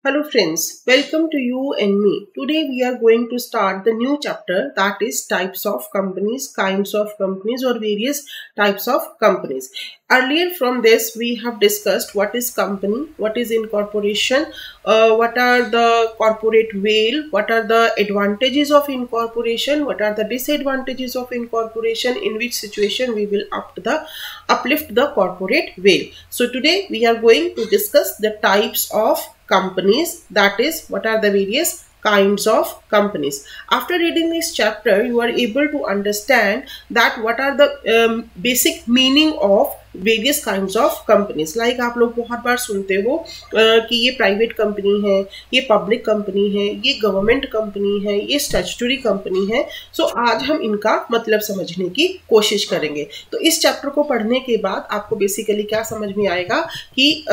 Hello friends, welcome to you and me. Today we are going to start the new chapter, that is types of companies, kinds of companies or various types of companies. Earlier from this we have discussed what is company, what is incorporation, what are the corporate veil, what are the advantages of incorporation, what are the disadvantages of incorporation, in which situation we will uplift the corporate veil. So today we are going to discuss the types of companies, that is what are the various kinds of companies. After reading this chapter you are able to understand that what are the basic meaning of various kinds of companies. Like आप लोग बहुत बार सुनते हो कि ये private company है, ये public company है, ये गवर्नमेंट कंपनी है, ये स्टैट्यूटरी कंपनी है. सो आज हम इनका मतलब समझने की कोशिश करेंगे. तो इस चैप्टर को पढ़ने के बाद आपको बेसिकली क्या समझ में आएगा कि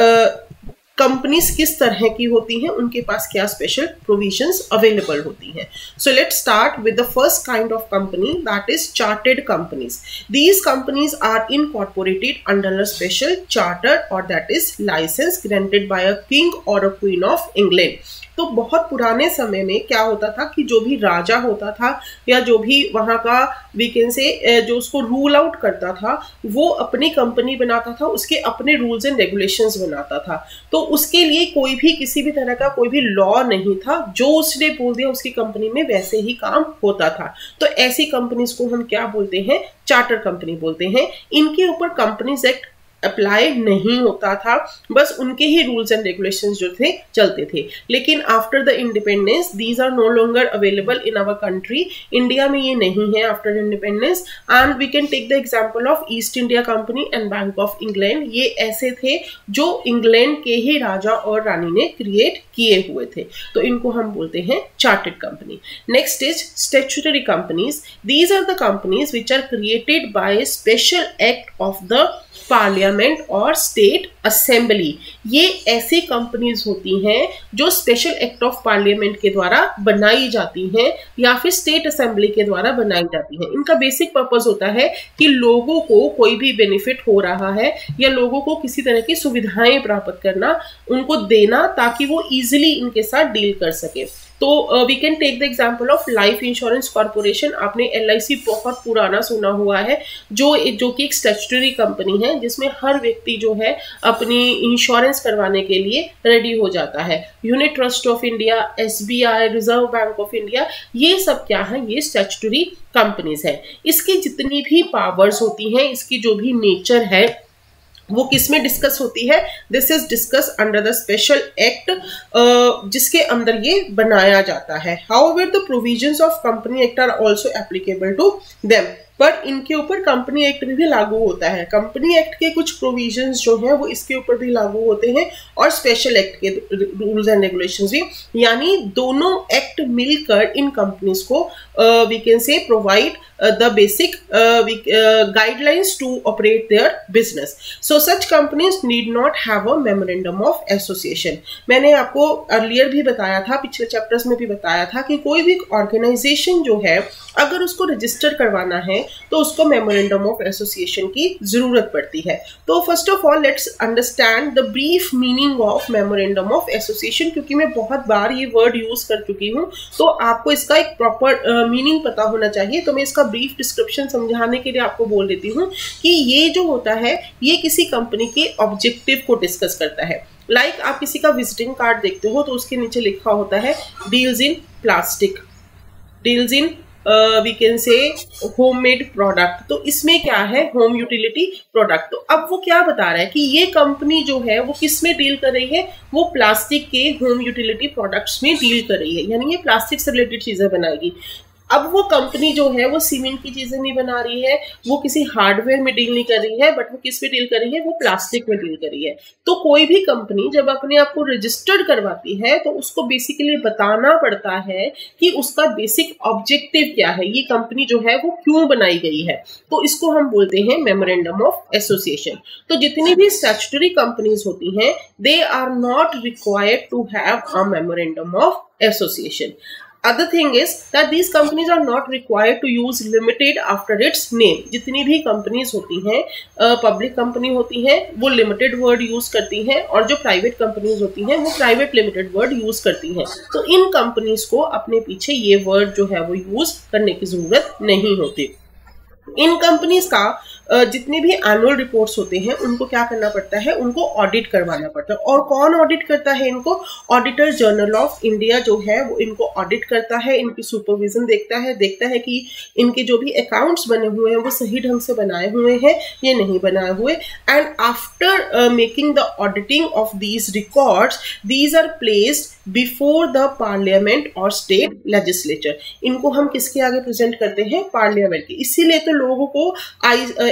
कंपनीज किस तरह की होती हैं, उनके पास क्या स्पेशल प्रोविजंस अवेलेबल होती हैं. So let's start with the first kind of company, that is chartered companies. These companies are incorporated under a special charter और that is license granted by a king और a queen of England. तो बहुत पुराने समय में क्या होता था कि जो भी राजा होता था या जो भी वहाँ का वीकेंड से जो उसको रूल आउट करता था वो अपनी कंपनी बनाता था, उसके अपने रूल्स एंड रेगुलेशंस बनाता था. तो उसके लिए कोई भी किसी भी तरह का कोई भी लॉ नहीं था, जो उसने बोल दिया उसकी कंपनी में वैसे ही काम होता था. तो ऐसी कंपनीज को हम क्या बोलते हैं, चार्टर कंपनी बोलते हैं. इनके ऊपर कंपनीज एक्ट अप्लाई नहीं होता था, बस उनके ही रूल्स एंड रेगुलेशंस जो थे चलते थे. लेकिन after the independence these are no longer available in our country. India में ये नहीं है after independence. And we can take the example of East India company and Bank of England. ये ऐसे थे जो इंग्लैंड के ही राजा और रानी ने क्रिएट किए हुए थे. तो इनको हम बोलते हैं chartered company. Next is statutory companies. These are the companies which are created by special act of the parliament और स्टेट असेंबली. ये ऐसी कंपनीज होती हैं जो स्पेशल एक्ट ऑफ पार्लियामेंट के द्वारा बनाई जाती हैं या फिर स्टेट असेंबली के द्वारा बनाई जाती हैं. इनका बेसिक पर्पस होता है कि लोगों को कोई भी बेनिफिट हो रहा है या लोगों को किसी तरह की सुविधाएं प्राप्त करना, उनको देना ताकि वो इजीली इनके साथ डील कर सके. तो we can take the example of life insurance corporation. आपने LIC बहुत पुराना सुना हुआ है, जो कि एक स्टैट्यूटरी कंपनी है जिसमें हर व्यक्ति जो है अपनी इंश्योरेंस करवाने के लिए रेडी हो जाता है. Unit trust of India, SBI, reserve bank of India, ये सब क्या है, ये स्टैट्यूटरी कंपनीज है. इसकी जितनी भी पावर्स होती हैं, इसकी जो भी नेचर है वो किस में डिस्कस होती है, this is discuss under the special act जिसके अंदर ये बनाया जाता है. However the provisions of company act are also applicable to them. पर इनके ऊपर कंपनी एक्ट भी लागू होता है. कंपनी एक्ट के कुछ प्रोविजंस जो हैं वो इसके ऊपर भी लागू होते हैं और स्पेशल एक्ट के रूल्स एंड रेगुलेशंस भी. यानी दोनों एक्ट मिलकर इन कंपनीज को we can say provide the basic guidelines to operate their business. So such companies need not have a memorandum of association. मैंने आपको अर्लियर भी बताया था, पिछले चैप्टर्स में भी बताया था कि कोई भी ऑर्गेनाइजेशन जो है अगर उसको रजिस्टर करवाना है तो उसको मेमोरेंडम ऑफ एसोसिएशन की जरूरत पड़ती है. तो first of all let's understand the brief meaning of memorandum of association. क्योंकि मैं बहुत बार ये वर्ड यूज कर चुकी हूँ तो आपको इसका एक प्रॉपर मीनिंग पता होना चाहिए. तो मैं इसका ब्रीफ डिस्क्रिप्शन समझाने के लिए आपको बोल देती हूँ कि ये जो होता है ये किसी कंपनी के ऑब्जेक्टिव को डिस्कस करता है. लाइक आप किसी का विजिटिंग कार्ड देखते हो तो उसके नीचे लिखा होता है deals in plastic, deals in we can say homemade product. तो इसमें क्या है, होम यूटिलिटी प्रोडक्ट. तो अब वो क्या बता रहा है कि ये कंपनी जो है वो किस में डील कर रही है, वो प्लास्टिक के होम यूटिलिटी प्रोडक्ट्स में डील कर रही है. यानी ये प्लास्टिक से रिलेटेड चीजें बनाएगी. अब वो कंपनी जो है वो सीमेंट की चीजें नहीं बना रही है, वो किसी हार्डवेयर में डील नहीं कर रही है, बट वो किस में डील कर रही है, वो प्लास्टिक में डील कर रही है. तो कोई भी कंपनी जब अपने आप को रजिस्टर्ड करवाती है तो उसको बेसिकली बताना पड़ता है कि उसका बेसिक ऑब्जेक्टिव क्या है, ये कंपनी जो है वो क्यों बनाई गई है. तो इसको हम बोलते हैं मेमोरेंडम ऑफ एसोसिएशन. तो जितनी भी स्टैट्यूटरी कंपनीज होती हैं they are not required to have a memorandum of association. Other thing is that these companies are not required to use limited after its name. जितनी भी कंपनीज होती हैं, public company होती हैं, वो लिमिटेड वर्ड यूज करती हैं, और जो प्राइवेट कंपनीज होती हैं वो प्राइवेट लिमिटेड वर्ड यूज करती हैं. तो इन कंपनीज को अपने पीछे ये वर्ड जो है वो यूज करने की जरूरत नहीं होती. इन कंपनीज का जितने भी एनुअल रिपोर्ट्स होते हैं उनको क्या करना पड़ता है, उनको ऑडिट करवाना पड़ता है. और कौन ऑडिट करता है इनको? ऑडिटर जनरल ऑफ इंडिया जो है वो इनको ऑडिट करता है, इनकी सुपरविजन देखता है कि इनके जो भी अकाउंट्स बने हुए हैं वो सही ढंग से बनाए हुए हैं या नहीं बनाए हुए. And after making the auditing of these records, these are placed before the parliament और स्टेट लेजिस्लेचर. इनको हम किसके आगे प्रेजेंट करते हैं? पार्लियामेंट के. इसीलिए तो लोगों को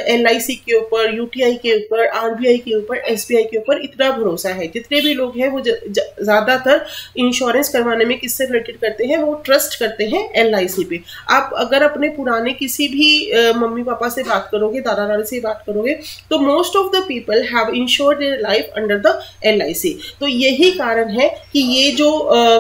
LIC के ऊपर, UTI के ऊपर, RBI के ऊपर, SBI के ऊपर इतना भरोसा है. जितने भी लोग हैं वो ज्यादातर इंश्योरेंस करवाने में किससे रिलेटेड करते हैं? वो ट्रस्ट करते हैं LIC पे. आप अगर अपने पुराने किसी भी मम्मी पापा से बात करोगे, दादा दादी से बात करोगे, तो most of the people have insured their life under the LIC. तो यही कारण है कि ये जो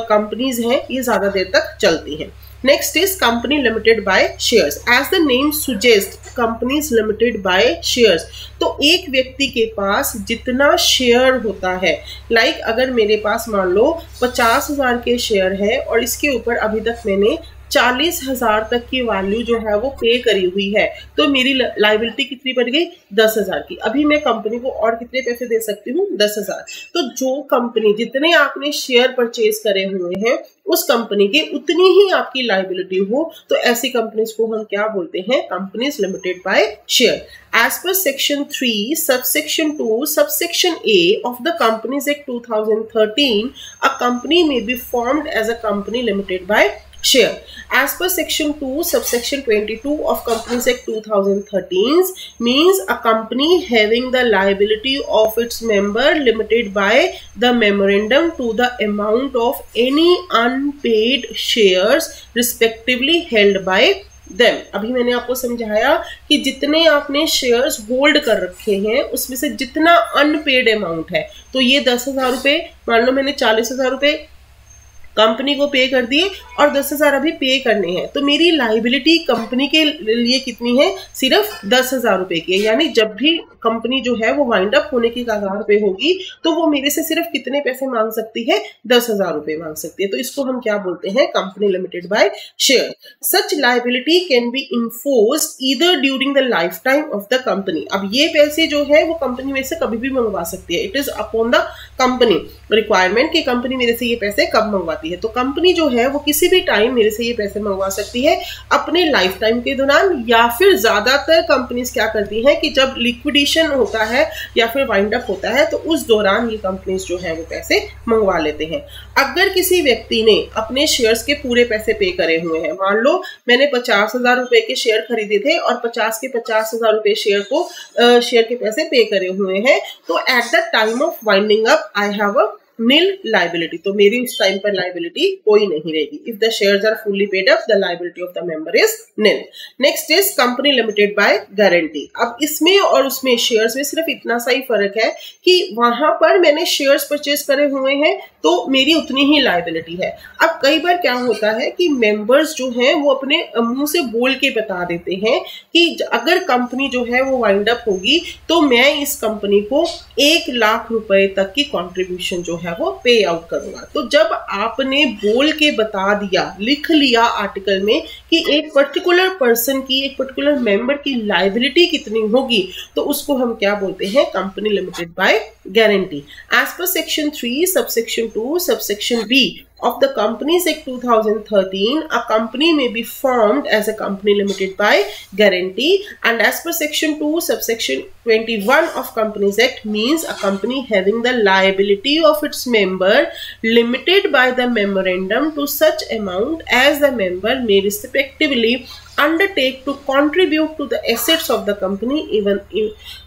कंपनीज हैं ये ज्यादा देर तक चलती हैं. Next is company limited by shares. As the name suggests, companies limited by shares. तो एक व्यक्ति के पास जितना शेयर होता है, लाइक अगर मेरे पास मान लो 50,000 के शेयर है और इसके ऊपर अभी तक मैंने 40,000 तक की वैल्यू जो है वो पे करी हुई है, तो मेरी लाइबिलिटी कितनी बढ़ गई? 10,000 की. अभी मैं कंपनी को और कितने पैसे दे सकती हूँ? 10,000. तो जो कंपनी, जितने आपने शेयर परचेज करे हुए हैं उस कंपनी के उतनी ही आपकी लाइबिलिटी हो, तो ऐसी कंपनीज को हम क्या बोलते हैं? Companies limited by share. As per section 3, subsection 2, subsection A of the Companies Act 2013, a company may be formed as a company limited by share. As per section 2, subsection 22 of Companies Act 2013 means a company having the liability of its member limited by the memorandum to the amount of any unpaid shares respectively held by them. अभी मैंने आपको समझाया कि जितने आपने shares hold कर रखे हैं उसमें से जितना अनपेड अमाउंट है, तो ये 10,000 रुपए, मान लो मैंने 40,000 रुपए कंपनी को पे कर दिए और 10,000 अभी पे करने हैं, तो मेरी लाइबिलिटी कंपनी के लिए कितनी है? सिर्फ 10,000 रुपए की. यानी जब भी कंपनी जो है वो वाइंड अप होने की कगार पे होगी तो वो मेरे से सिर्फ कितने पैसे मांग सकती है? 10,000 रुपए मांग सकती है. तो इसको हम क्या बोलते हैं? Company limited bye share. Such liability can be enforced either during the life time of the company. अब ये पैसे जो है वो कंपनी में से कभी भी मंगवा सकती है. It is upon the company requirement कि कंपनी मेरे से ये पैसे कब मंगवाती है. तो कंपनी जो है वो किसी भी टाइम मेरे से ये पैसे मंगवा सकती है अपने लाइफ टाइम के दौरान, या फिर ज्यादातर कंपनीज क्या करती हैं कि जब लिक्विडेशन होता है या फिर वाइंड अप होता है तो उस दौरान ये कंपनीज जो है वो पैसे मंगवा लेते हैं. अगर किसी व्यक्ति ने अपने शेयर्स के पूरे पैसे पे करे हुए हैं, मान लो मैंने 50,000 रुपए के शेयर खरीदे थे और 50,000 रुपए शेयर के पैसे पे करे हुए हैं, तो at the time of winding up I have a nil liability. तो मेरी उस टाइम पर लाइबिलिटी कोई नहीं रहेगी. If the shares are fully paid up, the liability of the member is nil. Next is company limited by guarantee. अब इसमें और उसमें शेयर्स में सिर्फ इतना सा ही फर्क है कि वहां पर मैंने शेयर्स परचेज करे हुए हैं तो मेरी उतनी ही लाइबिलिटी है. अब कई बार क्या होता है कि मेंबर्स जो हैं वो अपने मुंह से बोल के बता देते हैं कि अगर कंपनी जो है वो वाइंड अप होगी तो मैं इस कंपनी को 1 लाख रुपए तक की कॉन्ट्रीब्यूशन जो है वो पे आउट करूंगा. तो जब आपने बोल के बता दिया, लिख लिया आर्टिकल में कि एक पर्टिकुलर पर्सन की, एक पर्टिकुलर मेंबर की लाइबिलिटी कितनी होगी, तो उसको हम क्या बोलते हैं? Company limited by guarantee. As per section 3 subsection 2 subsection B of the Companies Act 2013, a company may be formed as a company limited by guarantee, and as per section 2 subsection 21 of Companies Act means a company having the liability of its member limited by the memorandum to such amount as the member may respectively undertake to contribute to the assets of the company even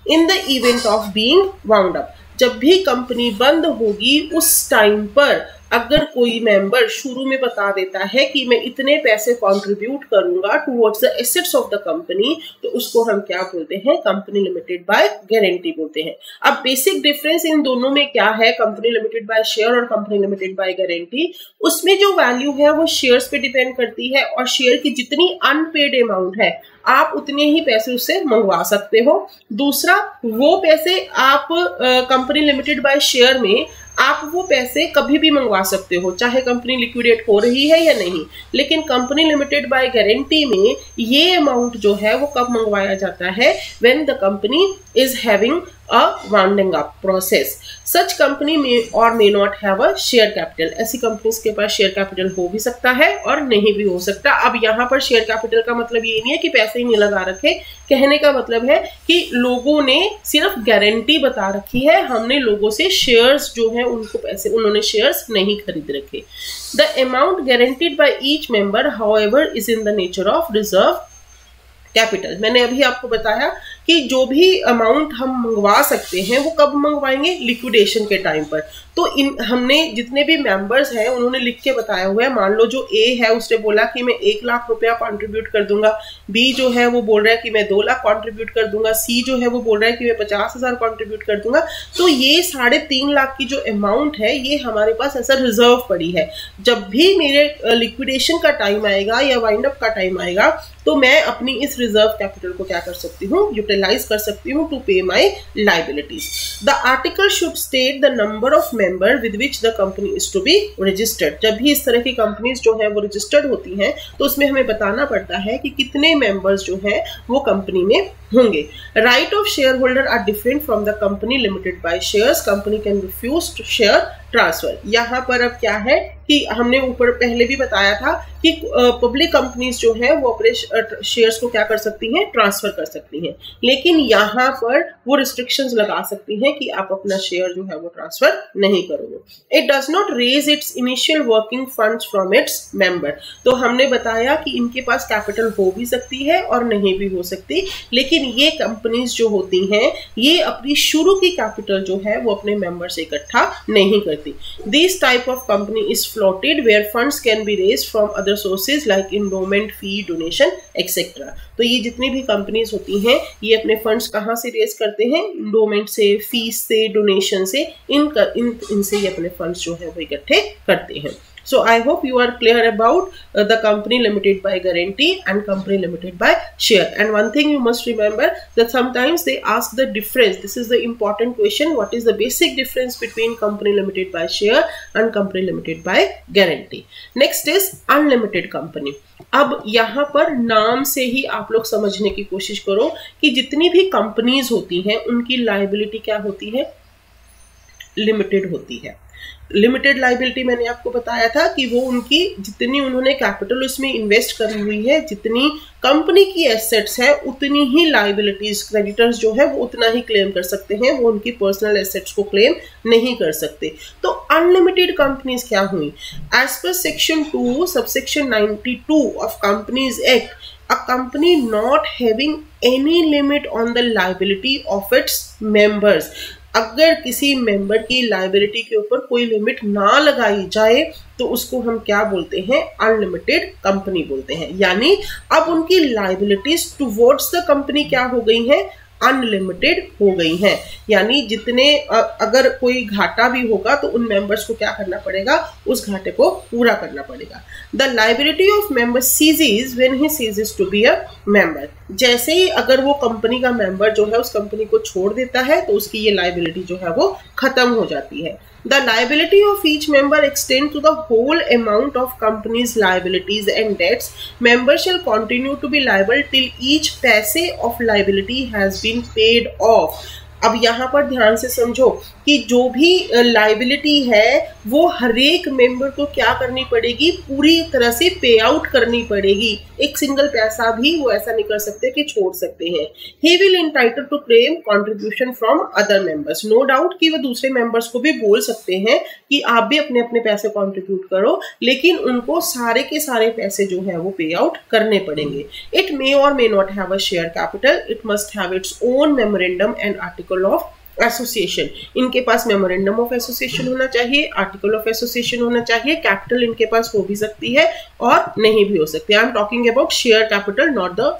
in the event of being wound up. जब भी company बंद होगी उस time पर अगर कोई member शुरू में बता देता है कि मैं इतने पैसे कंट्रीब्यूट करूंगा towards the assets of the company, तो उसको हम क्या बोलते हैं, कंपनी लिमिटेड बाय गारंटी बोलते हैं। अब बेसिक डिफरेंस इन दोनों में क्या है, कंपनी लिमिटेड बाय शेयर और कंपनी लिमिटेड बाय गारंटी, उसमें जो वैल्यू है वो शेयर्स पे डिपेंड करती है और शेयर की जितनी अनपेड अमाउंट है आप उतने ही पैसे उससे मंगवा सकते हो। दूसरा, वो पैसे आप कंपनी लिमिटेड बाय शेयर में आप वो पैसे कभी भी मंगवा सकते हो, चाहे कंपनी लिक्विडेट हो रही है या नहीं। लेकिन कंपनी लिमिटेड बाय गारंटी में ये अमाउंट जो है वो कब मंगवाया जाता है, when the company is having a winding up process. Such company may or may not have a share capital. ऐसी कंपनीज के पास शेयर कैपिटल हो भी सकता है और नहीं भी हो सकता। अब यहाँ पर शेयर कैपिटल का मतलब ये नहीं है कि पैसे ही नहीं लगा रखे, कहने का मतलब है कि लोगों ने सिर्फ गारंटी बता रखी है, हमने लोगों से शेयर्स जो है उनको पैसे, उन्होंने शेयर्स नहीं खरीद रखे। The amount guaranteed by each member however is in the nature of reserve capital. मैंने अभी आपको बताया कि जो भी अमाउंट हम मंगवा सकते हैं वो कब मंगवाएंगे, लिक्विडेशन के टाइम पर। तो हमने जितने भी मेंबर्स हैं उन्होंने लिख के बताया हुआ है। मान लो जो ए है उसने बोला कि मैं 1 लाख रुपया कंट्रीब्यूट कर दूंगा, बी जो है वो बोल रहा है कि मैं 2 लाख कंट्रीब्यूट कर दूंगा, सी जो है वो बोल रहा है कि मैं 50,000 कंट्रीब्यूट कर दूंगा। तो ये 3.5 लाख की जो अमाउंट है ये हमारे पास ऐसा रिजर्व पड़ी है। जब भी मेरे लिक्विडेशन का टाइम आएगा या वाइंड अप का टाइम आएगा तो मैं अपनी इस रिजर्व कैपिटल को क्या कर सकती हूँ, यूटिलाइज कर सकती हूँ to pay my liabilities. The article should state the number of member with which the company is to be registered. जब भी इस तरह की कंपनीज जो है वो रजिस्टर्ड होती हैं तो उसमें हमें बताना पड़ता है कि कितने मेंबर्स जो हैं वो कंपनी में होंगे। Right of share holder are different from the company limited by shares. Company can refuse to share transfer. यहाँ पर अब क्या है कि हमने ऊपर पहले भी बताया था कि पब्लिक कंपनीज जो है वो अपने शेयर्स को क्या कर सकती हैं, ट्रांसफर कर सकती हैं। लेकिन यहाँ पर वो रिस्ट्रिक्शंस लगा सकती हैं कि आप अपना शेयर जो है वो ट्रांसफर नहीं करोगे। It does not raise its initial working funds from its member. तो हमने बताया कि इनके पास कैपिटल हो भी सकती है और नहीं भी हो सकती, लेकिन ये कंपनीज जो होती हैं ये अपनी शुरू की कैपिटल जो है वो अपने मेंबर से इकट्ठा नहीं करती। This type of company is floated where funds can be raised from other sources like endowment, fee, donation etcetera. तो ये जितनी भी कंपनीज होती हैं ये अपने फंड्स कहाँ से रेज करते हैं, एंडोमेंट से, फीस से, डोनेशन से, इनसे ये अपने फंड्स जो है वो इकट्ठे करते हैं। So I hope you are clear about the company limited by guarantee and company limited by share. And one thing you must remember that sometimes they ask the difference. This is the important question. What is the basic difference between company limited by share and company limited by guarantee? Next is unlimited company. अब यहाँ पर नाम से ही आप लोग समझने की कोशिश करो कि जितनी भी कंपनीज होती हैं उनकी लायबिलिटी क्या होती है, लिमिटेड होती है। लिमिटेड लाइबिलिटी मैंने आपको बताया था कि वो उनकी जितनी उन्होंने कैपिटल उसमें इन्वेस्ट करी हुई है, जितनी कंपनी की एसेट्स है उतनी ही लाइबिलिटीज, क्रेडिटर्स जो है वो उतना ही क्लेम कर सकते हैं, वो उनकी पर्सनल एसेट्स को क्लेम नहीं कर सकते। तो अनलिमिटेड कंपनीज क्या हुई, as per section 2 subsection 92 of companies act, a company not having any limit on the liability of its members। अगर किसी मेंबर की लायबिलिटी के ऊपर कोई लिमिट ना लगाई जाए तो उसको हम क्या बोलते हैं, अनलिमिटेड कंपनी बोलते हैं। यानी अब उनकी लायबिलिटीज टुवर्ड्स द कंपनी क्या हो गई हैं, अनलिमिटेड हो गई हैं। यानी जितने अगर कोई घाटा भी होगा तो उन मेंबर्स को क्या करना पड़ेगा, उस घाटे को पूरा करना पड़ेगा। The liability of member ceases when he ceases to be a member. जैसे ही अगर वो कंपनी का मेंबर जो है उस कंपनी को छोड़ देता है तो उसकी ये लायबिलिटी जो है वो खत्म हो जाती है। The liability of each member extends to the whole amount of company's liabilities and debts. Members shall continue to be liable till each paise of liability has been paid off. अब यहाँ पर ध्यान से समझो कि जो भी लाइबिलिटी है वो हर एक मेंबर को क्या करनी पड़ेगी, पूरी तरह से पे आउट करनी पड़ेगी। एक सिंगल पैसा भी वो ऐसा नहीं कर सकते कि छोड़ सकते हैं। He will entitle to claim contribution from other members. No doubt कि वो दूसरे मेंबर्स को भी बोल सकते हैं कि आप भी अपने अपने पैसे कंट्रीब्यूट करो, लेकिन उनको सारे के सारे पैसे जो है वो पे आउट करने पड़ेंगे। इट मे और may not have a share capital, it must have its own memorandum and article of association, इनके पास मेमोरेंडम ऑफ एसोसिएशन होना चाहिए, आर्टिकल ऑफ एसोसिएशन होना चाहिए, कैपिटल इनके पास हो भी सकती है और नहीं भी हो सकती। I am talking about share capital, not the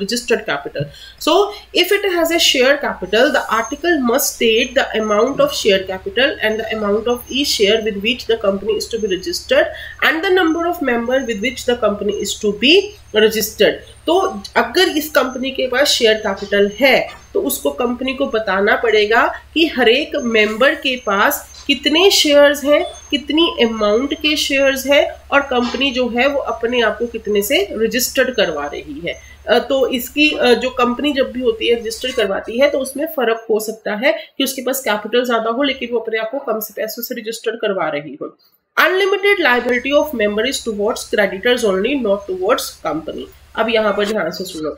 registered capital. So if it has a share capital, the article must state the amount of share capital and the amount of each share with which the company is to be registered and the number of members with which the company is to be registered। तो अगर इस company के पास share capital है तो उसको company को बताना पड़ेगा कि हर एक मेंबर के पास कितने शेयर्स हैं, कितनी अमाउंट के शेयर्स हैं और कंपनी जो है वो अपने आप को कितने से रजिस्टर्ड करवा रही है। तो इसकी जो कंपनी जब भी होती है रजिस्टर करवाती है तो उसमें फर्क हो सकता है कि उसके पास कैपिटल ज्यादा हो लेकिन वो अपने आप को कम से पैसों से रजिस्टर करवा रही हो। Unlimited liability of member is towards creditors only, not towards company. अब यहाँ पर ध्यान से सुनो,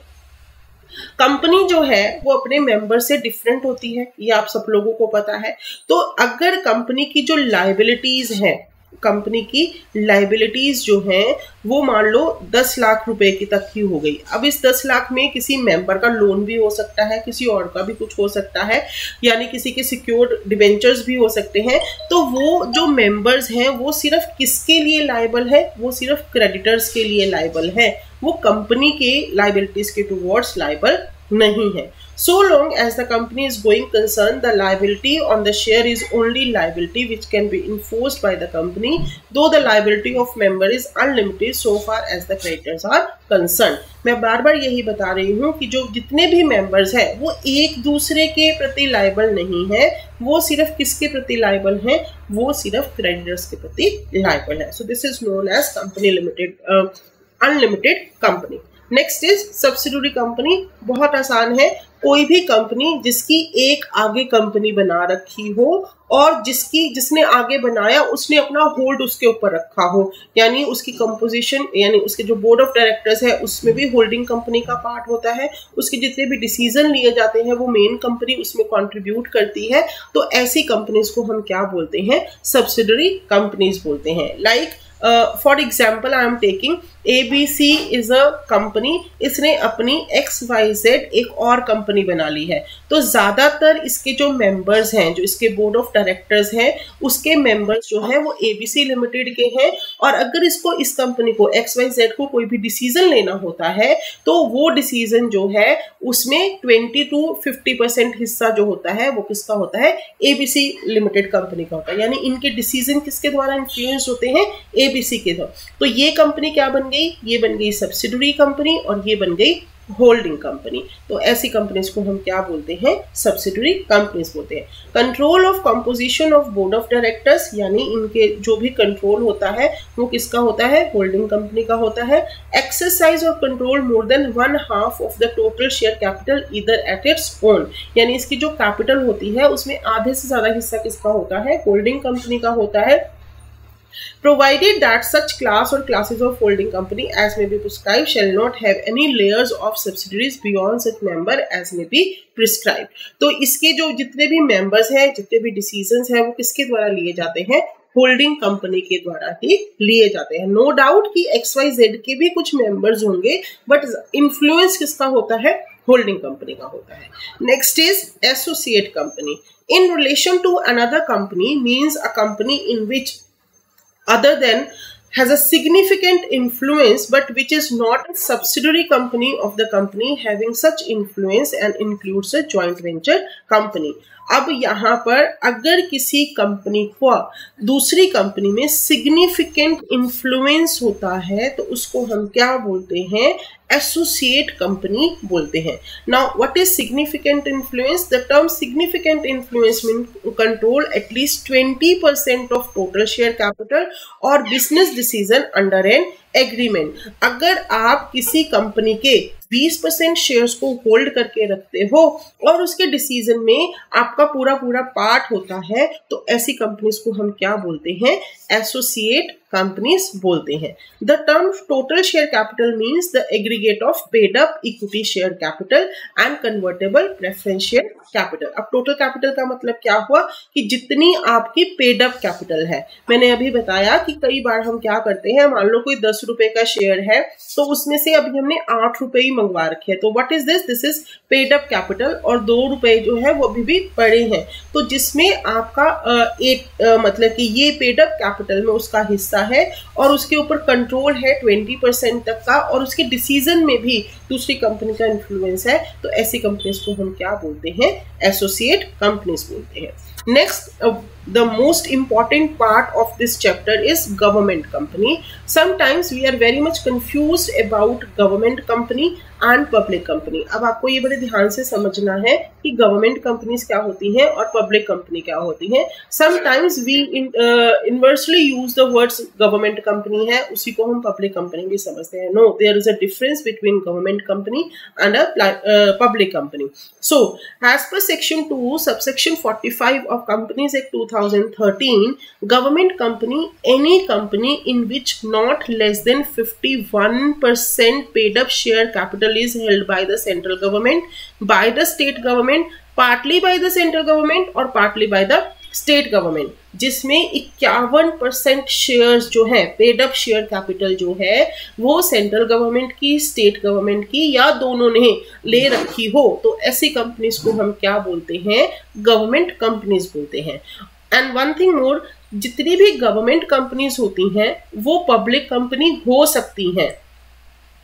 कंपनी जो है वो अपने मेंबर से डिफरेंट होती है, ये आप सब लोगों को पता है। तो अगर कंपनी की जो लायबिलिटीज हैं, कंपनी की लायबिलिटीज जो हैं वो मान लो 10 लाख रुपए की तक की हो गई। अब इस 10 लाख में किसी मेंबर का लोन भी हो सकता है, किसी और का भी कुछ हो सकता है, यानी किसी के सिक्योर्ड डिबेंचर्स भी हो सकते हैं। तो वो जो मेंबर्स हैं वो सिर्फ किसके लिए लायबल है, वो सिर्फ क्रेडिटर्स के लिए लायबल है, वो कंपनी के लायबिलिटीज के टुवर्ड्स लायबल नहीं है। So long as the company is going concern, the liability on the share is only liability which can be enforced by the company, though the liability of member is unlimited so far as the creditors are concerned। मैं बार बार यही बता रही हूँ कि जो जितने भी members हैं वो एक दूसरे के प्रति लायबल नहीं है, वो सिर्फ किसके प्रति लायबल हैं, वो सिर्फ क्रेडिटर्स के प्रति लायबल है। So this is known as company limited, unlimited company. Next is subsidiary company. बहुत आसान है, कोई भी कंपनी जिसकी एक आगे कंपनी बना रखी हो और जिसने आगे बनाया उसने अपना होल्ड उसके ऊपर रखा हो, यानी उसकी कंपोजिशन, यानी उसके जो बोर्ड ऑफ डायरेक्टर्स है उसमें भी होल्डिंग कंपनी का पार्ट होता है, उसके जितने भी डिसीजन लिए जाते हैं वो मेन कंपनी उसमें कंट्रीब्यूट करती है। तो ऐसी कंपनीज को हम क्या बोलते हैं, सब्सिडियरी कंपनीज बोलते हैं। Like for example I am taking ABC is a company, इसने अपनी XYZ एक और कंपनी बना ली है। तो ज्यादातर इसके जो मेंबर्स हैं, जो इसके बोर्ड ऑफ डायरेक्टर्स हैं, उसके मेंबर्स जो हैं वो ABC लिमिटेड के हैं। और अगर इसको, इस कंपनी को, XYZ को कोई भी डिसीजन लेना होता है तो वो डिसीजन जो है उसमें 20 to 50% हिस्सा जो होता है वो किसका होता है, ABC लिमिटेड कंपनी का होता है। यानी इनके डिसीजन किसके द्वारा इन्फ्लुएंस होते हैं, ABC के द्वारा। तो ये कंपनी क्या बन गई, ये बन गई सब्सिडियरी कंपनी और ये बन गई होल्डिंग कंपनी। तो ऐसी कंपनीज को हम क्या बोलते हैं, सब्सिडियरी कंपनीज बोलते हैं। Control of composition of board of directors, यानी इनके जो भी कंट्रोल होता है वो किसका होता है, होल्डिंग कंपनी का होता है। एक्सरसाइज और control more than 1/2 of the total share capital either at its own, यानी इसकी जो कैपिटल होती है उसमें आधे से ज्यादा हिस्सा किसका होता है, होल्डिंग कंपनी का होता है। Provided that such class or classes of holding company as may be prescribed shall not have any layers of subsidiaries beyond such member as may be prescribed। तो इसके जो जितने भी members हैं, जितने भी decisions हैं, वो किसके द्वारा लिए जाते हैं, होल्डिंग कंपनी के द्वारा ही लिए जाते हैं। नो डाउट कि XYZ के भी कुछ मेंबर्स होंगे, बट इन्फ्लुएंस किसका होता है, होल्डिंग कंपनी का होता है। Next is associate company. In relation to another company means a company in which other than has a significant influence but which is not a subsidiary company of the company having such influence and includes a joint venture company। अब यहाँ पर अगर किसी company को दूसरी company में significant influence होता है तो उसको हम क्या बोलते हैं, एसोसिएट कंपनी बोलते हैं। Now what is significant influence? The term significant influence mean control at least 20% of total share capital और business decision under an agreement. अगर आप किसी कंपनी के 20% शेयर्स को होल्ड करके रखते हो और उसके डिसीजन में आपका पूरा पार्ट होता है तो ऐसी कंपनीज को हम क्या बोलते हैं, एसोसिएट कंपनीज बोलते हैं। The term total share capital means the aggregate of paid up equity share capital and convertible preference share capital. अब टोटल कैपिटल का मतलब क्या हुआ कि जितनी आपकी पेड अप कैपिटल है। मैंने अभी बताया कि कई बार हम क्या करते हैं, मान लो कोई 10 रुपए का शेयर है तो उसमें से अभी हमने 8 रुपए ही मंगवा रखे हैं, तो what is this, this is paid up capital, और 2 रुपए जो है वो अभी भी पड़े हैं। तो जिसमें आपका मतलब कि ये पेड अप कैपिटल में उसका हिस्सा है और उसके ऊपर कंट्रोल है 20% तक का, और उसके डिसीजन में भी दूसरी कंपनी का इन्फ्लुएंस है, तो ऐसी कंपनीज को हम क्या बोलते हैं, एसोसिएट कंपनीज बोलते हैं। Next, the most important part of this chapter is government company. Sometimes we are very much confused about government company and public company. अब आपको ये बड़े ध्यान से समझना है कि government companies क्या होती हैं और public company क्या होती हैं। Sometimes we inversely use the words government company है, उसी को हम public company भी समझते हैं। No, there is a difference between government company and a public company. So, as per section 2, subsection 45 of Companies Act 2013, government company, any company in which not less than 51% paid up share capital is held by the central government, by the state government, partly by the central government और partly by the state government, जिसमें 51% shares जो है, paid up share capital जो है वो central government की, state government की या दोनों ने ले रखी हो, तो ऐसी कंपनीज को हम क्या बोलते हैं, गवर्नमेंट कंपनीज बोलते हैं। एंड वन थिंग मोर, जितनी भी गवर्नमेंट कंपनीज होती हैं वो पब्लिक कंपनी हो सकती हैं,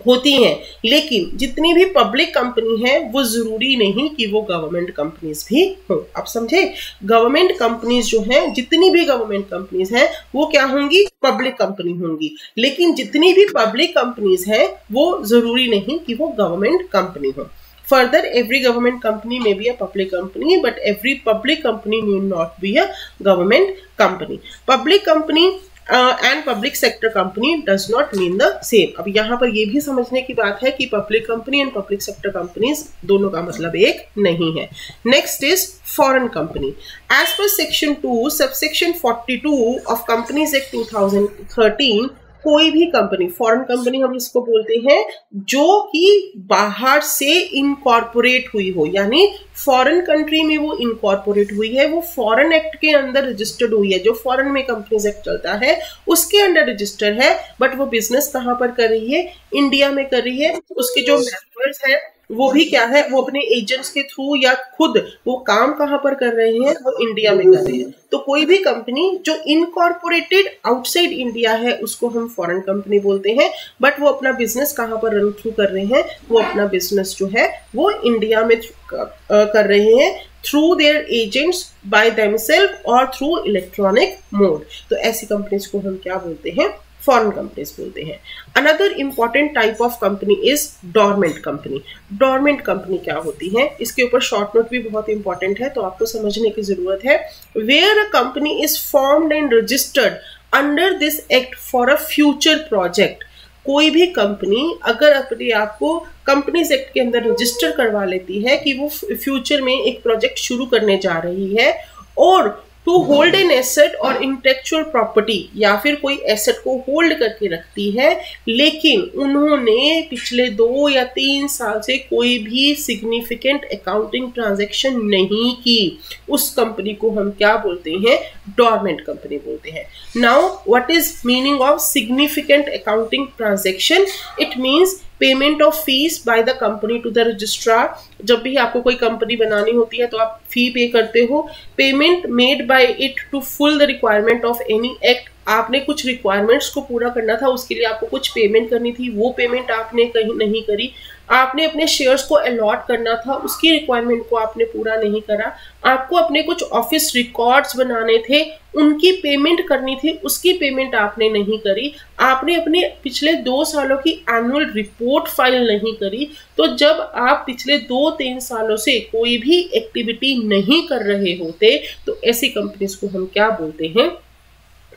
होती हैं, लेकिन जितनी भी पब्लिक कंपनी है वो जरूरी नहीं कि वो गवर्नमेंट कंपनीज भी हो। अब समझे, गवर्नमेंट कंपनीज जो हैं, जितनी भी गवर्नमेंट कंपनीज हैं वो क्या होंगी, पब्लिक कंपनी होंगी, लेकिन जितनी भी पब्लिक कंपनीज हैं वो जरूरी नहीं कि वो गवर्नमेंट कंपनी हो। Further, every government company may be a public company, but every public company need not be a government company. Public company and public sector company does not mean the same. अब यहाँ पर ये भी समझने की बात है कि public company and public sector companies दोनों का मतलब एक नहीं है। Next is foreign company. As per section 2 subsection 42 of companies act 2013, कोई भी कंपनी, फॉरेन कंपनी हम इसको बोलते हैं, जो कि बाहर से इनकॉर्पोरेट हुई हो, यानी फॉरेन कंट्री में वो इनकॉर्पोरेट हुई है, वो फॉरेन एक्ट के अंदर रजिस्टर्ड हुई है, जो फॉरेन में कंपनीज एक्ट चलता है उसके अंडर रजिस्टर्ड है, बट वो बिजनेस कहाँ पर कर रही है, इंडिया में कर रही है। उसके जो मेंबर्स हैं वो भी क्या है, वो अपने एजेंट्स के थ्रू या खुद वो काम कहाँ पर कर रहे हैं, वो इंडिया में कर रहे हैं। तो कोई भी कंपनी जो इनकॉर्पोरेटेड आउटसाइड इंडिया है उसको हम फॉरेन कंपनी बोलते हैं, बट वो अपना बिजनेस कहाँ पर रन थ्रू कर रहे हैं, वो अपना बिजनेस जो है वो इंडिया में कर रहे हैं through their agents by themselves और थ्रू इलेक्ट्रॉनिक मोड। तो ऐसी कंपनीज को हम क्या बोलते हैं, फॉरेन कंपनीज बोलते हैं। Another important type of company is dormant company. Dormant company क्या होती है, इसके ऊपर शॉर्ट नोट भी बहुत इंपॉर्टेंट है, तो आपको समझने की जरूरत है। Where a company is formed and registered under this act for a future project. कोई भी कंपनी अगर अपने आप को कंपनीज एक्ट के अंदर रजिस्टर करवा लेती है कि वो फ्यूचर में एक प्रोजेक्ट शुरू करने जा रही है, और टू होल्ड एन एसेट और इंटेलेक्चुअल प्रॉपर्टी, या फिर कोई एसेट को होल्ड करके रखती है, लेकिन उन्होंने पिछले 2 या 3 साल से कोई भी सिग्निफिकेंट अकाउंटिंग ट्रांजैक्शन नहीं की, उस कंपनी को हम क्या बोलते हैं, डोरमेंट कंपनी बोलते हैं। Now what is meaning of significant accounting transaction? It means payment of fees by the company to the registrar. जब भी आपको कोई कंपनी बनानी होती है तो आप फी पे करते हो। Payment made by it to full the requirement of any act. आपने कुछ रिक्वायरमेंट्स को पूरा करना था, उसके लिए आपको कुछ पेमेंट करनी थी, वो पेमेंट आपने कहीं नहीं करी। आपने अपने शेयर्स को अलॉट करना था, उसकी रिक्वायरमेंट को आपने पूरा नहीं करा। आपको अपने कुछ ऑफिस रिकॉर्ड्स बनाने थे, उनकी पेमेंट करनी थी, उसकी पेमेंट आपने नहीं करी। आपने अपने पिछले 2 सालों की एनुअल रिपोर्ट फाइल नहीं करी। तो जब आप पिछले 2-3 सालों से कोई भी एक्टिविटी नहीं कर रहे होते, तो ऐसी कंपनीज को हम क्या बोलते हैं,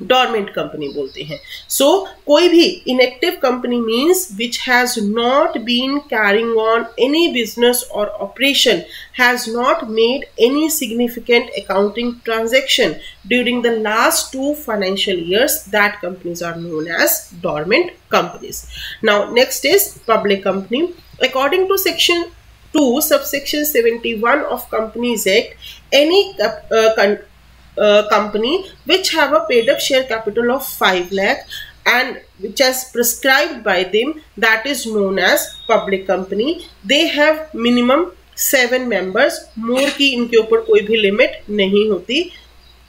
डॉर्मेंट कंपनी बोलते हैं। सो कोई भी inactive company means which has not been carrying on any business और operation, has not made any significant accounting transaction during the last 2 financial years, that companies are known as dormant companies. Now next is public company. According to section 2 subsection 71 of Companies Act, any company which have a paid up share capital of 5 lakh and which is prescribed by them, that is known as public company. They have minimum 7 members. more की इनके ऊपर कोई भी limit नहीं होती,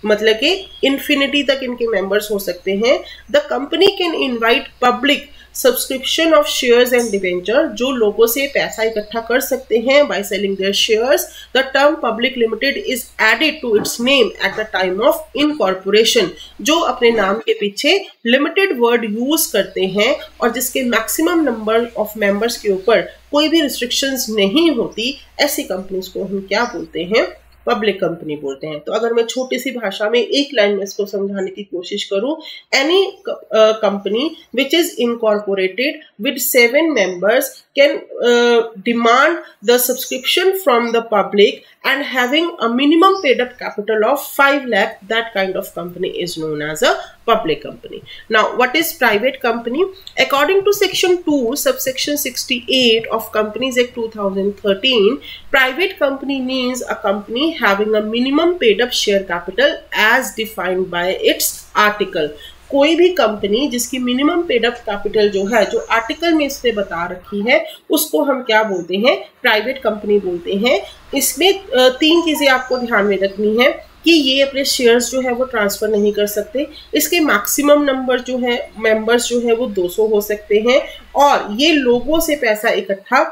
मतलब कि infinity तक इनके मेंबर्स हो सकते हैं। The company can invite public subscription of shares and debenture, जो लोगों से पैसा इकट्ठा कर सकते हैं by selling their shares. The term public limited is added to its name at the time of incorporation, जो अपने नाम के पीछे लिमिटेड वर्ड यूज करते हैं और जिसके मैक्सिमम नंबर ऑफ मेंबर्स के ऊपर कोई भी रिस्ट्रिक्शंस नहीं होती, ऐसी कंपनीज को हम क्या बोलते हैं? पब्लिक कंपनी बोलते हैं। तो अगर मैं छोटी सी भाषा में एक लाइन में इसको समझाने की कोशिश करूं, any company which is incorporated with 7 members can demand the subscription from the public and having a minimum paid up capital of 5 lakh, that kind of company is known as a public company. Now what is private company? According to section 2 subsection 68 of Companies Act 2013, private company means a company having a minimum paid up share capital as defined by its article. कोई भी company जिसकी minimum paid up capital जो है, जो article में इसने बता रखी है, उसको हम क्या बोलते हैं? प्राइवेट कंपनी बोलते हैं। इसमें 3 चीजें आपको ध्यान में रखनी है कि ये अपने शेयर्स जो है वो ट्रांसफर नहीं कर सकते, इसके मैक्सिमम नंबर जो है मेंबर्स जो है वो 200 हो सकते हैं, और ये लोगों से पैसा इकट्ठा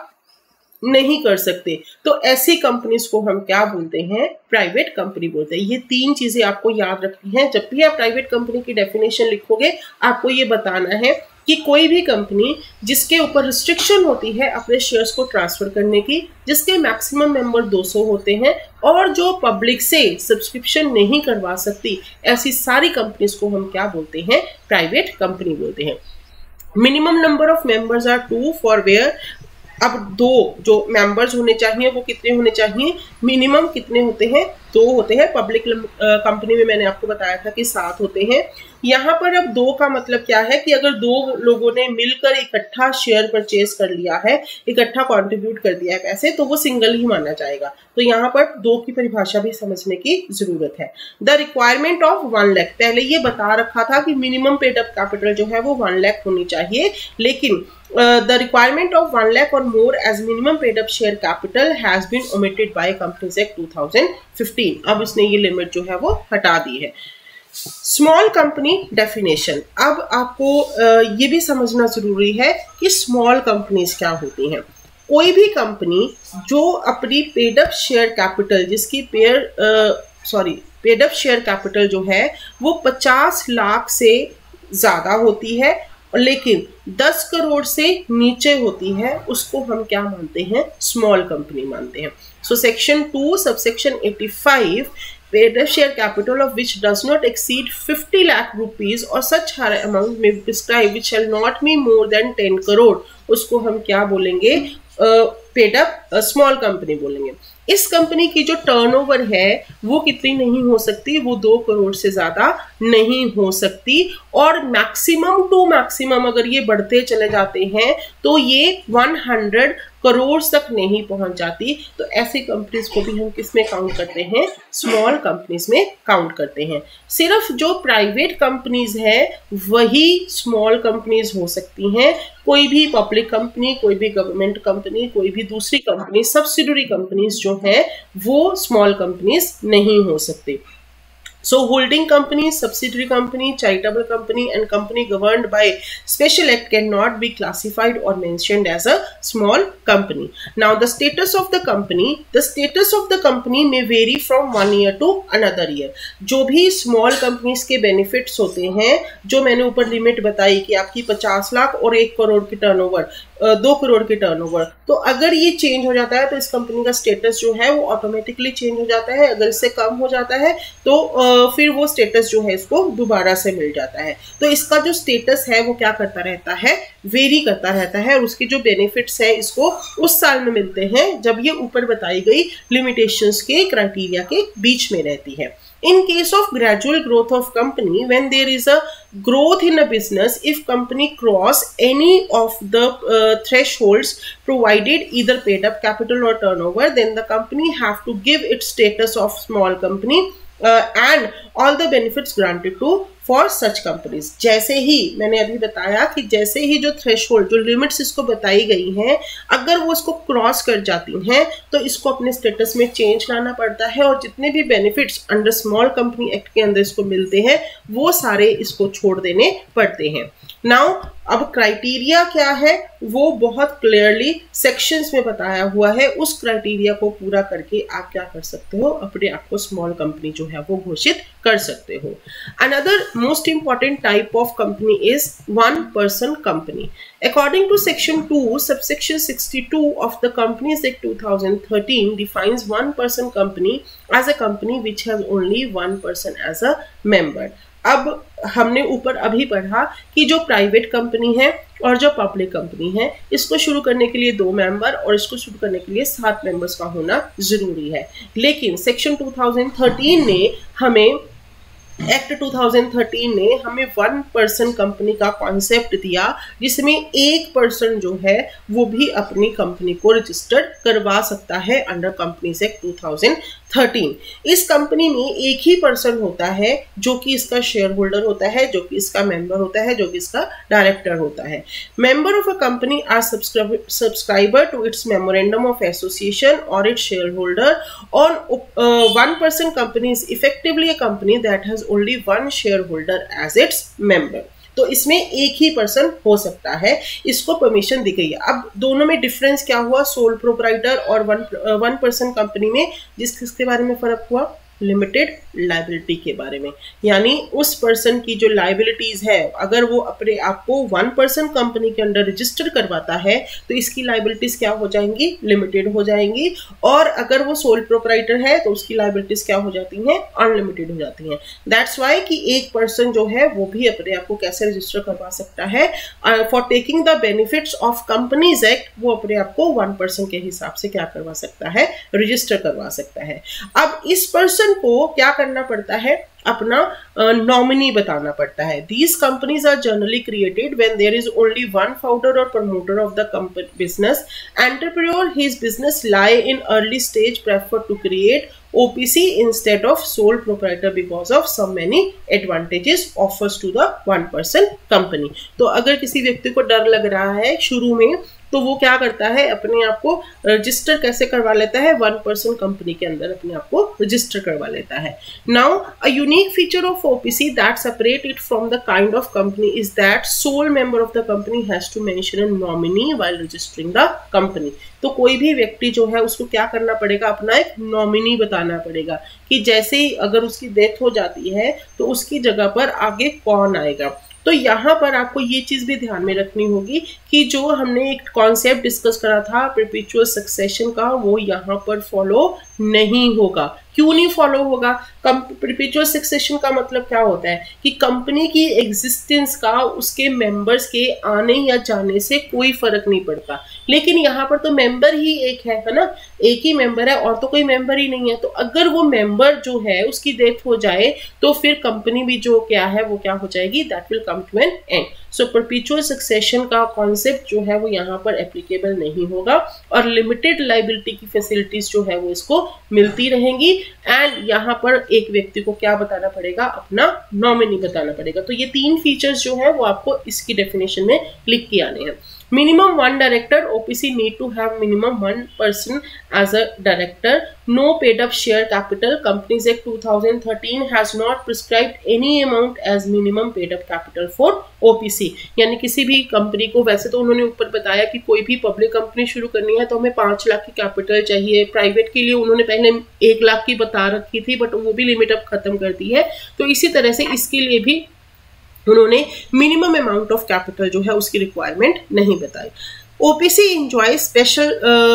नहीं कर सकते। तो ऐसी कंपनीज को हम क्या बोलते हैं? प्राइवेट कंपनी बोलते हैं। ये 3 चीजें आपको याद रखनी है। जब भी आप प्राइवेट कंपनी की डेफिनेशन लिखोगे, आपको ये बताना है कि कोई भी कंपनी जिसके ऊपर रिस्ट्रिक्शन होती है अपने शेयर्स को ट्रांसफर करने की, जिसके मैक्सिमम मेंबर 200 होते हैं और जो पब्लिक से सब्सक्रिप्शन नहीं करवा सकती, ऐसी सारी कंपनीज को हम क्या बोलते हैं? प्राइवेट कंपनी बोलते हैं। Minimum number of members are 2 for where, अब 2 जो मेंबर्स होने चाहिए वो कितने होने चाहिए? मिनिमम कितने होते हैं? 2 होते हैं। पब्लिक कंपनी में मैंने आपको बताया था कि 7 होते हैं। यहाँ पर अब 2 का मतलब क्या है कि अगर 2 लोगों ने मिलकर इकट्ठा शेयर परचेज कर लिया है, इकट्ठा कंट्रीब्यूट कर दिया है पैसे, तो वो सिंगल ही माना जाएगा। तो यहाँ पर 2 की परिभाषा भी समझने की जरूरत है। द रिक्वायरमेंट ऑफ 1 लाख, पहले ये बता रखा था कि मिनिमम पेड अप कैपिटल जो है वो 1 लाख होनी चाहिए, लेकिन the requirement of 1 lakh or more as minimum paid up share capital has been omitted by Companies Act 2015. अब इसने ये लिमिट जो है वो हटा दी है। स्मॉल कंपनी डेफिनेशन, अब आपको ये भी समझना जरूरी है कि स्मॉल कंपनीज क्या होती हैं। कोई भी कंपनी जो अपनी पेड अप शेयर कैपिटल, जिसकी पेड अप शेयर कैपिटल जो है वो 50 लाख से ज्यादा होती है लेकिन 10 करोड़ से नीचे होती है, उसको हम क्या मानते हैं? स्मॉल कंपनी मानते हैं। So section 2 subsection 85, paid up share capital of which does not exceed 50 lakh rupees or such higher amount may be prescribed which shall not be more than 10 crore, उसको हम क्या बोलेंगे? पेड अप स्मॉल कंपनी बोलेंगे। इस company की जो turnover है वो कितनी नहीं हो सकती? वो 2 करोड़ से ज्यादा नहीं हो सकती, और मैक्सिमम टू मैक्सिमम अगर ये बढ़ते चले जाते हैं तो ये 100 करोड़ तक नहीं पहुंच जाती। तो ऐसी कंपनीज को भी हम किस में काउंट करते हैं? स्मॉल कंपनीज में काउंट करते हैं। सिर्फ जो प्राइवेट कंपनीज है वही स्मॉल कंपनीज हो सकती हैं। कोई भी पब्लिक कंपनी, कोई भी गवर्नमेंट कंपनी, कोई भी दूसरी कंपनी, सब्सिडरी कंपनीज जो है वो स्मॉल कंपनीज नहीं हो सकती। So holding company, subsidiary company, charitable company and company governed by special act cannot be classified or mentioned as a small company. Now the status of the company may vary from 1 year to another year. जो भी small companies के benefits होते हैं, जो मैंने ऊपर limit बताई कि आपकी 50 लाख और 1 करोड़ की टर्नओवर, 2 करोड़ के टर्नओवर, तो अगर ये चेंज हो जाता है तो इस कंपनी का स्टेटस जो है वो ऑटोमेटिकली चेंज हो जाता है। अगर इससे कम हो जाता है तो फिर वो स्टेटस जो है इसको दोबारा से मिल जाता है। तो इसका जो स्टेटस है वो क्या करता रहता है, वेरी करता रहता है, और उसके जो बेनिफिट्स है इसको उस साल में मिलते हैं जब ये ऊपर बताई गई लिमिटेशंस के क्राइटेरिया के बीच में रहती है। In case of gradual growth of company, when there is a growth in a business, if company cross any of the thresholds provided, either paid up capital or turnover, then the company have to give its status of small company and all the benefits granted to for such companies. जैसे ही मैंने अभी बताया कि जैसे ही जो threshold, जो limits इसको बताई गई हैं, अगर वो इसको क्रॉस कर जाती हैं तो इसको अपने स्टेटस में चेंज लाना पड़ता है, और जितने भी benefits under small company act के अंदर इसको मिलते हैं वो सारे इसको छोड़ देने पड़ते हैं। नाउ अब क्राइटेरिया क्या है वो बहुत क्लियरली सेक्शंस में बताया हुआ है। उस क्राइटेरिया को पूरा करके आप क्या कर सकते हो, अपने आप को स्मॉल कंपनी जो है वो घोषित कर सकते हो। Another most important type of company is one person company. According to section 2 subsection 62 of the Companies Act 2013 defines one person company as a company which has only one person as a member. अब हमने ऊपर अभी पढ़ा कि जो private company है और जो पब्लिक कंपनी है, इसको शुरू करने के लिए 2 मेंबर और इसको शुरू करने के लिए 7 मेंबर्स का होना जरूरी है। लेकिन सेक्शन 2013 ने हमें एक्ट 2013 ने हमें वन पर्सन कंपनी का कॉन्सेप्ट दिया, जिसमें एक पर्सन जो है वो भी अपनी कंपनी को रजिस्टर्ड करवा सकता है अंडर कंपनीज एक्ट 2013। इस कंपनी में एक ही पर्सन होता है जो कि इसका शेयर होल्डर होता है, जो कि इसका मेंबर होता है, जो कि इसका डायरेक्टर होता है। Member of a company are subscriber to its memorandum of association और its share holder on one person company is effectively a company that has only one shareholder as its member। तो इसमें एक ही person हो सकता है, इसको permission दी गई है। अब दोनों में डिफरेंस क्या हुआ, सोल प्रोप्राइटर और वन पर्सन कंपनी में जिसके बारे में फर्क हुआ, लिमिटेड लाइबिलिटी के बारे में। यानी उस पर्सन की जो लाइबिलिटीज है, अगर वो अपने आप को वन पर्सन कंपनी के अंडर रजिस्टर करवाता है तो इसकी लाइबिलिटीज क्या हो जाएंगी, लिमिटेड हो जाएंगी, और अगर वो सोल प्रोप्राइटर है तो उसकी लाइबिलिटीज क्या हो जाती हैं, अनलिमिटेड हो जाती हैं। दैट्स वाई कि एक पर्सन जो है वो भी अपने आप को कैसे रजिस्टर करवा सकता है, for taking the benefits of companies act, वो अपने आप को वन पर्सन के हिसाब से क्या करवा सकता है, रजिस्टर करवा सकता है। अब इस पर्सन को क्या करना पड़ता है, अपना नॉमिनी बताना पड़ता है। These companies are generally created when there is only one founder or promoter of the company business. Entrepreneur, his business lie in early stage, prefer to create OPC instead of sole proprietor because of so many advantages offers to the one person company। तो अगर किसी व्यक्ति को डर लग रहा है शुरू में, तो वो क्या करता है, अपने आप को रजिस्टर कैसे करवा लेता है, वन पर्सन कंपनी के अंदर अपने आप को रजिस्टर करवा लेता है। Now a unique feature of OPC that separate it from the kind of company is that sole member of the company has to mention a nominee while registering the company. तो कोई भी व्यक्ति जो है उसको क्या करना पड़ेगा, अपना एक नॉमिनी बताना पड़ेगा कि जैसे ही अगर उसकी डेथ हो जाती है तो उसकी जगह पर आगे कौन आएगा। तो यहाँ पर आपको ये चीज भी ध्यान में रखनी होगी कि जो हमने एक कॉन्सेप्ट डिस्कस करा था परपेचुअल सक्सेशन का, वो यहाँ पर फॉलो नहीं होगा। क्यों नहीं फॉलो होगा? परपेचुअल सक्सेशन का मतलब क्या होता है कि कंपनी की एग्जिस्टेंस का उसके मेंबर्स के आने या जाने से कोई फर्क नहीं पड़ता, लेकिन यहाँ पर तो मेंबर ही एक है ना, एक ही मेंबर है और तो कोई मेंबर ही नहीं है। तो अगर वो मेंबर जो है उसकी डेथ हो जाए तो फिर कंपनी भी जो क्या है वो क्या हो जाएगी, that will come to an end. So perpetual succession का कॉन्सेप्ट जो है वो यहाँ पर एप्लीकेबल नहीं होगा, और लिमिटेड लाइबिलिटी की फैसिलिटीज जो है वो इसको मिलती रहेंगी। एंड यहाँ पर एक व्यक्ति को क्या बताना पड़ेगा, अपना नॉमिनी बताना पड़ेगा। तो ये 3 फीचर्स जो है वो आपको इसकी डेफिनेशन में लिख के आने हैं। Minimum 1 director, OPC need to have minimum 1 person as a director. No paid up share capital. Companies Act 2013 has not prescribed any amount as minimum paid up capital for OPC. यानी किसी भी company को, वैसे तो उन्होंने ऊपर बताया कि कोई भी पब्लिक कंपनी शुरू करनी है तो हमें 5 लाख की कैपिटल चाहिए। प्राइवेट के लिए उन्होंने पहले 1 लाख की बता रखी थी, बट वो भी लिमिट अब खत्म कर दी है। तो इसी तरह से इसके लिए भी उन्होंने मिनिमम अमाउंट ऑफ कैपिटल जो है उसकी रिक्वायरमेंट नहीं बताई। OPC enjoys special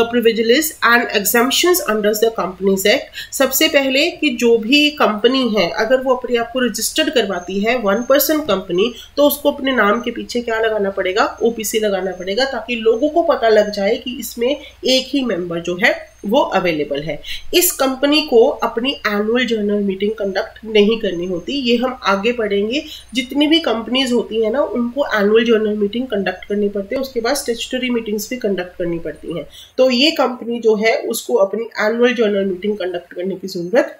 privileges and exemptions under the Companies Act. सबसे पहले कि जो भी कंपनी है अगर वो अपने आप को रजिस्टर्ड करवाती है 1% कंपनी, तो उसको अपने नाम के पीछे क्या लगाना पड़ेगा, OPC लगाना पड़ेगा, ताकि लोगों को पता लग जाए कि इसमें एक ही मेंबर जो है वो अवेलेबल है। इस कंपनी को अपनी एनुअल जनरल मीटिंग कंडक्ट नहीं करनी होती, ये हम आगे पढ़ेंगे। जितनी भी कंपनीज होती है ना उनको एनुअल जनरल मीटिंग कंडक्ट करनी पड़ती है, उसके बाद स्टैट्यूटरी मीटिंग्स भी कंडक्ट करनी पड़ती हैं। तो ये कंपनी जो है उसको अपनी एनुअल जनरल मीटिंग कंडक्ट करने की जरूरत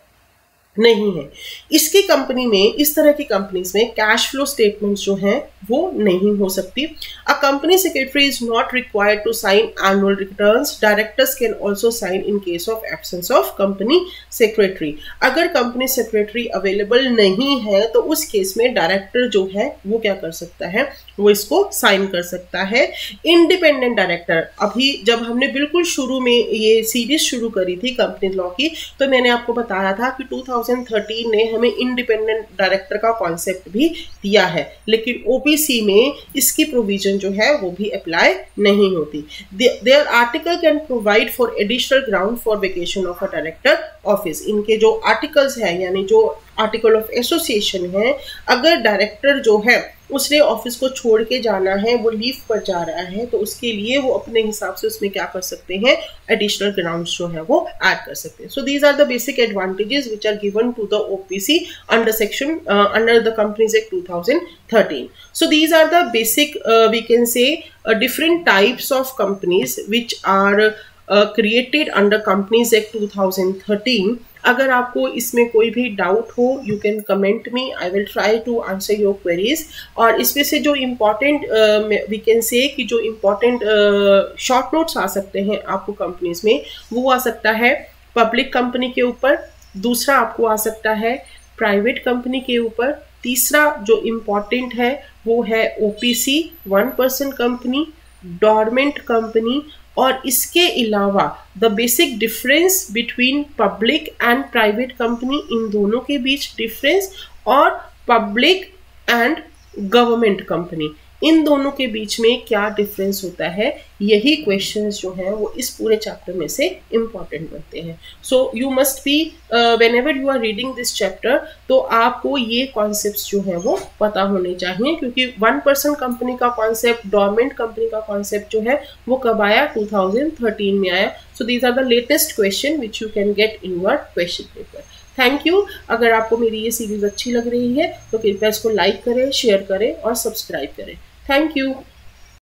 नहीं है। इसकी कंपनी में, इस तरह की कंपनीज में कैश फ्लो स्टेटमेंट्स जो हैं वो नहीं हो सकती। A company secretary is not required to sign annual returns. Directors can also sign in case of absence of company secretary. अगर कंपनी सेक्रेटरी अवेलेबल नहीं है तो उस केस में डायरेक्टर जो है वो क्या कर सकता है, वो इसको साइन कर सकता है। इंडिपेंडेंट डायरेक्टर, अभी जब हमने बिल्कुल शुरू में ये सीरीज शुरू करी थी कंपनी लॉ की, तो मैंने आपको बताया था कि 2013 ने हमें इंडिपेंडेंट डायरेक्टर का कॉन्सेप्ट भी दिया है, लेकिन ओपीसी में इसकी प्रोविजन जो है वो भी अप्लाई नहीं होती। Their article can provide for additional ground for vacation of a director office. इनके जो आर्टिकल्स हैं यानी जो आर्टिकल ऑफ एसोसिएशन है, अगर डायरेक्टर जो है उसने ऑफिस को छोड़ के जाना है, वो लीव पर जा रहा है, तो उसके लिए वो अपने हिसाब से उसमें क्या कर सकते हैं, एडिशनल ग्राउंड्स जो है वो ऐड कर सकते हैं। So these are the basic advantages which are given to the OPC under section under the companies act 2013. So these are the basic we can say different types of companies which are created under Companies Act 2013. अगर आपको इसमें कोई भी doubt हो you can comment me, I will try to answer your queries. और इसमें से जो इम्पोर्टेंट वी कैन से कि जो इम्पोर्टेंट शॉर्ट नोट्स आ सकते हैं आपको कंपनीज में, वो आ सकता है पब्लिक कंपनी के ऊपर, दूसरा आपको आ सकता है प्राइवेट कंपनी के ऊपर, तीसरा जो इम्पोर्टेंट है वो है ओपीसी 1% कंपनी, डोरमेंट कंपनी, और इसके अलावा the basic difference between public and private company, इन दोनों के बीच डिफरेंस, और पब्लिक एंड गवर्नमेंट कंपनी, इन दोनों के बीच में क्या डिफरेंस होता है। यही क्वेश्चंस जो हैं वो इस पूरे चैप्टर में से इम्पॉर्टेंट बनते हैं। So you must be whenever you are reading this chapter, तो आपको ये कॉन्सेप्ट्स जो हैं वो पता होने चाहिए, क्योंकि 1% कंपनी का कॉन्सेप्ट, डोरमेंट कंपनी का कॉन्सेप्ट जो है वो कब आया, 2013 में आया। So these are the latest question which you can get in your question paper. Thank you. अगर आपको मेरी ये सीरीज अच्छी लग रही है तो कृपया इसको लाइक करें, शेयर करें और सब्सक्राइब करें। Thank you.